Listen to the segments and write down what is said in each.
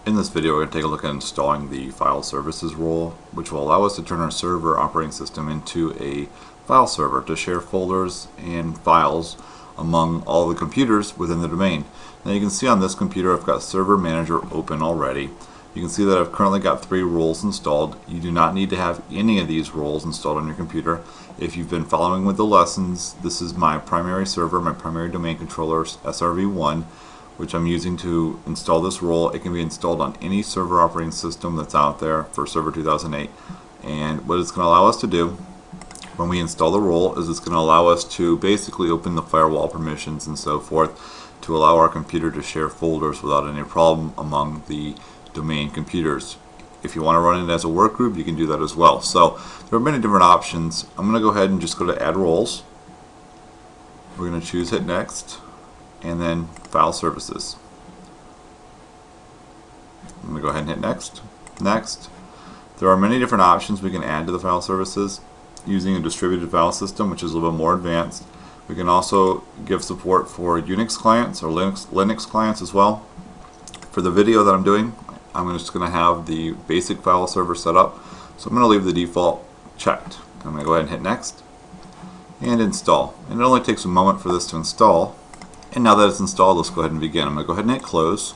In this video, we're going to take a look at installing the file services role, which will allow us to turn our server operating system into a file server to share folders and files among all the computers within the domain. Now you can see on this computer I've got Server Manager open already. You can see that I've currently got 3 roles installed. You do not need to have any of these roles installed on your computer. If you've been following with the lessons, this is my primary server, my primary domain controller, SRV1, which I'm using to install this role. It can be installed on any server operating system that's out there for Server 2008. And what it's going to allow us to do when we install the role is it's going to allow us to basically open the firewall permissions and so forth to allow our computer to share folders without any problem among the domain computers. If you want to run it as a work group, you can do that as well. So there are many different options. I'm going to go ahead and just go to Add Roles. We're going to choose Hit Next, and then File Services. I'm going to go ahead and hit Next. Next. There are many different options we can add to the file services using a distributed file system, which is a little bit more advanced. We can also give support for Unix clients or Linux clients as well. For the video that I'm doing, I'm just going to have the basic file server set up. So I'm going to leave the default checked. I'm going to go ahead and hit Next and Install. And it only takes a moment for this to install. And now that it's installed, let's go ahead and begin. I'm going to go ahead and hit Close.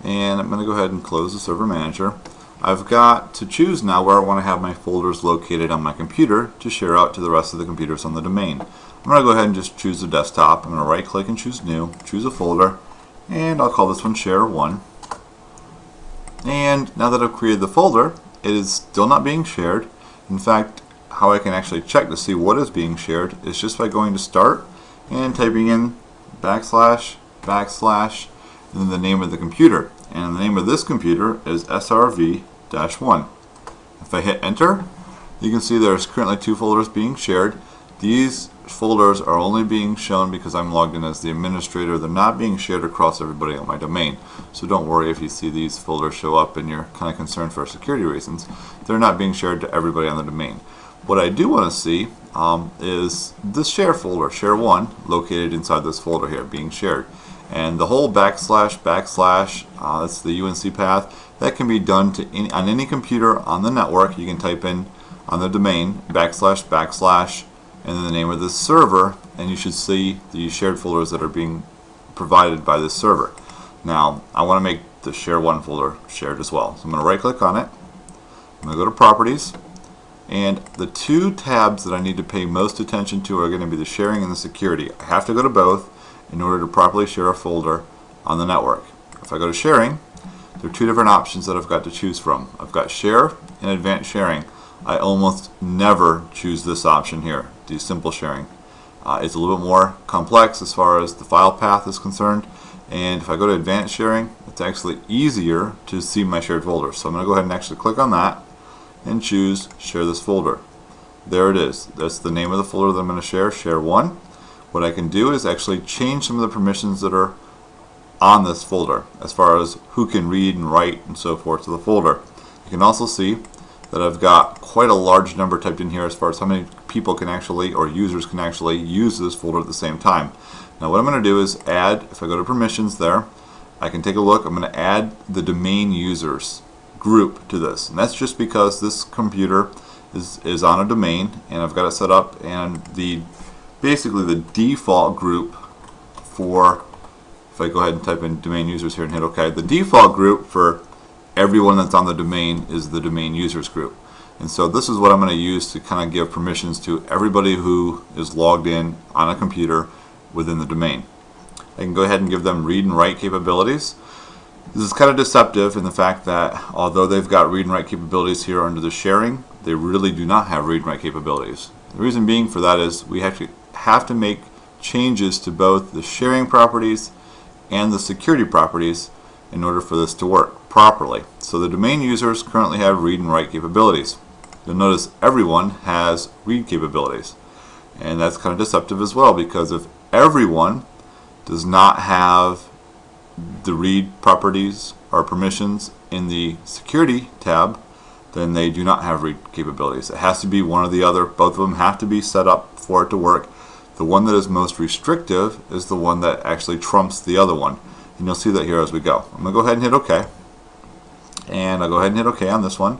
And I'm going to go ahead and close the Server Manager. I've got to choose now where I want to have my folders located on my computer to share out to the rest of the computers on the domain. I'm going to go ahead and just choose the desktop. I'm going to right click and choose New, choose a folder, and I'll call this one Share 1. And now that I've created the folder, it is still not being shared. In fact, how I can actually check to see what is being shared is just by going to Start and typing in \, and then the name of the computer. And the name of this computer is SRV-1. If I hit Enter, you can see there's currently 2 folders being shared. These folders are only being shown because I'm logged in as the administrator. They're not being shared across everybody on my domain. So don't worry if you see these folders show up and you're kind of concerned for security reasons. They're not being shared to everybody on the domain. What I do want to see is this share folder, Share 1, located inside this folder here, being shared. And the whole \, that's the UNC path, that can be done to on any computer on the network. You can type in on the domain \, and then the name of this server, and you should see the shared folders that are being provided by this server. Now, I want to make the Share 1 folder shared as well. So I'm going to right click on it. I'm going to go to Properties. And the 2 tabs that I need to pay most attention to are going to be the sharing and the security. I have to go to both in order to properly share a folder on the network. If I go to Sharing, there are 2 different options that I've got to choose from. I've got Share and Advanced Sharing. I almost never choose this option here, do Simple Sharing. It's a little bit more complex as far as the file path is concerned. And if I go to Advanced Sharing, it's actually easier to see my shared folders. So I'm going to go ahead and actually click on that and choose Share This Folder. There it is. That's the name of the folder that I'm going to share, Share 1. What I can do is actually change some of the permissions that are on this folder as far as who can read and write and so forth to the folder. You can also see that I've got quite a large number typed in here as far as how many people can actually, or users can actually use this folder at the same time. Now what I'm going to do is add, if I go to permissions there, I can take a look. I'm going to add the domain users group to this, and that's just because this computer is on a domain and I've got it set up, and basically the default group for, if I go ahead and type in domain users here and hit OK, the default group for everyone that's on the domain is the domain users group. And so this is what I'm going to use to kind of give permissions to everybody who is logged in on a computer within the domain. I can go ahead and give them read and write capabilities. This is kind of deceptive in the fact that although they've got read and write capabilities here under the sharing, they really do not have read and write capabilities. The reason being for that is we actually have to make changes to both the sharing properties and the security properties in order for this to work properly. So the domain users currently have read and write capabilities. You'll notice everyone has read capabilities. And that's kind of deceptive as well, because if everyone does not have the read properties or permissions in the security tab, then they do not have read capabilities. It has to be one or the other. Both of them have to be set up for it to work. The one that is most restrictive is the one that actually trumps the other one. And you'll see that here as we go. I'm going to go ahead and hit OK. And I'll go ahead and hit OK on this one.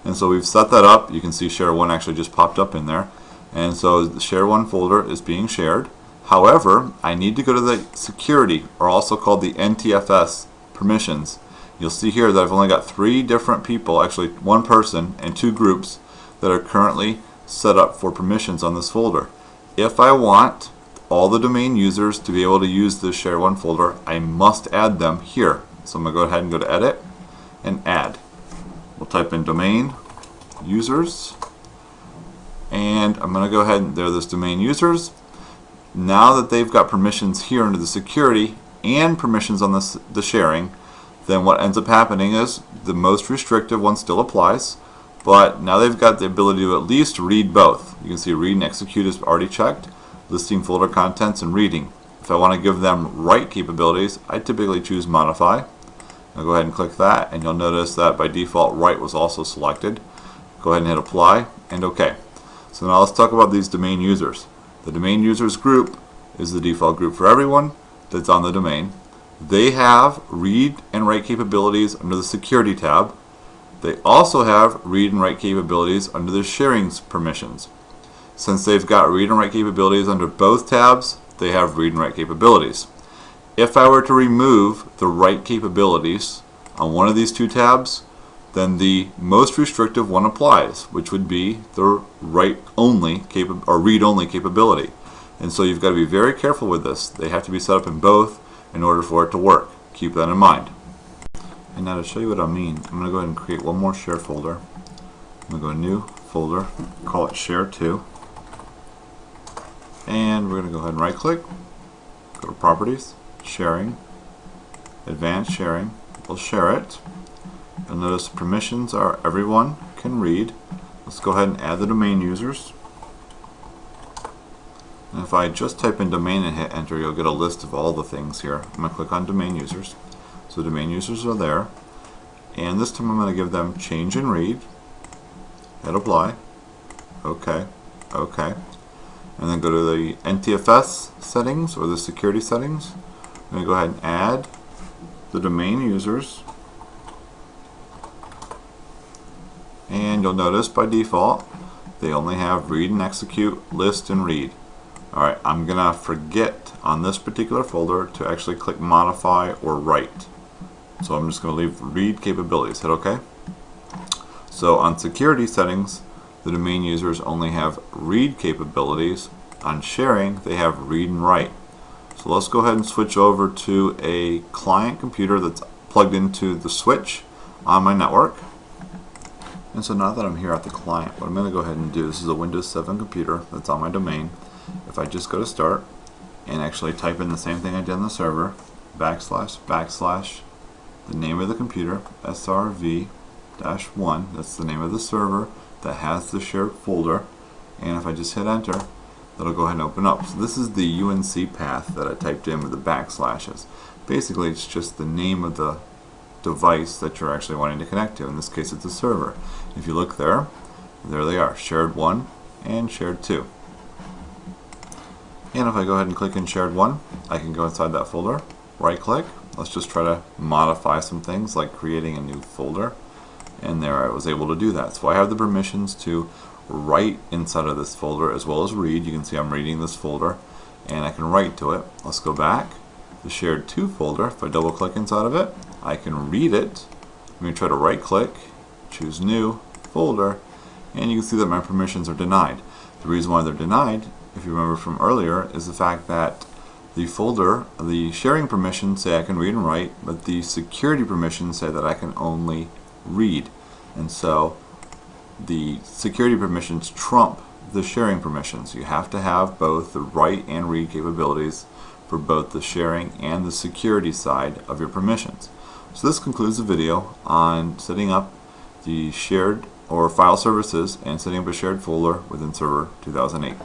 And so we've set that up. You can see share 1 actually just popped up in there. And so the share 1 folder is being shared. However, I need to go to the security, or also called the NTFS permissions. You'll see here that I've only got 3 different people, actually 1 person and 2 groups that are currently set up for permissions on this folder. If I want all the domain users to be able to use this share 1 folder, I must add them here. So I'm going to go ahead and go to edit and add. We'll type in domain users, and I'm going to go ahead and there are those domain users. Now that they've got permissions here under the security and permissions on the sharing, then what ends up happening is the most restrictive one still applies, but now they've got the ability to at least read both. You can see read and execute is already checked, listing folder contents and reading. If I want to give them write capabilities, I typically choose modify. I'll go ahead and click that, and you'll notice that by default write was also selected. Go ahead and hit apply and OK. So now let's talk about these domain users. The domain users group is the default group for everyone that's on the domain. They have read and write capabilities under the security tab. They also have read and write capabilities under the sharing permissions. Since they've got read and write capabilities under both tabs, they have read and write capabilities. If I were to remove the write capabilities on one of these 2 tabs, then the most restrictive one applies, which would be the write-only or read-only capability. And so you've got to be very careful with this. They have to be set up in both in order for it to work. Keep that in mind. And now to show you what I mean, I'm going to go ahead and create one more share folder. I'm going to go to new folder, call it share 2. And we're going to go ahead and right click, go to properties, sharing, advanced sharing. We'll share it. You'll notice permissions are everyone can read. Let's go ahead and add the domain users. And if I just type in domain and hit enter, you'll get a list of all the things here. I'm going to click on domain users. So domain users are there. And this time I'm going to give them change and read. Hit apply. OK. OK. And then go to the NTFS settings or the security settings. I'm going to go ahead and add the domain users. And you'll notice by default they only have read and execute, list and read. Alright, I'm going to forget on this particular folder to actually click modify or write. So I'm just going to leave read capabilities. Hit OK. So on security settings, the domain users only have read capabilities. On sharing, they have read and write. So let's go ahead and switch over to a client computer that's plugged into the switch on my network. And so now that I'm here at the client, what I'm going to go ahead and do, this is a Windows 7 computer that's on my domain. If I just go to start and actually type in the same thing I did on the server, // the name of the computer, SRV-1, that's the name of the server that has the shared folder, and if I just hit enter, that'll go ahead and open up. So this is the UNC path that I typed in with the backslashes. Basically it's just the name of the device that you're actually wanting to connect to. In this case it's a server. If you look there they are, shared 1 and shared 2. And if I go ahead and click in shared 1, I can go inside that folder, right click, let's just try to modify some things like creating a new folder, and there I was able to do that. So I have the permissions to write inside of this folder as well as read. You can see I'm reading this folder and I can write to it. Let's go back. The shared 2 folder, if I double click inside of it, I can read it. I'm going to try to right click, choose new folder, and you can see that my permissions are denied. The reason why they're denied, if you remember from earlier, is the fact that the folder, the sharing permissions say I can read and write, but the security permissions say that I can only read. And so the security permissions trump the sharing permissions. You have to have both the write and read capabilities for both the sharing and the security side of your permissions. So this concludes the video on setting up the shared or file services and setting up a shared folder within Server 2008.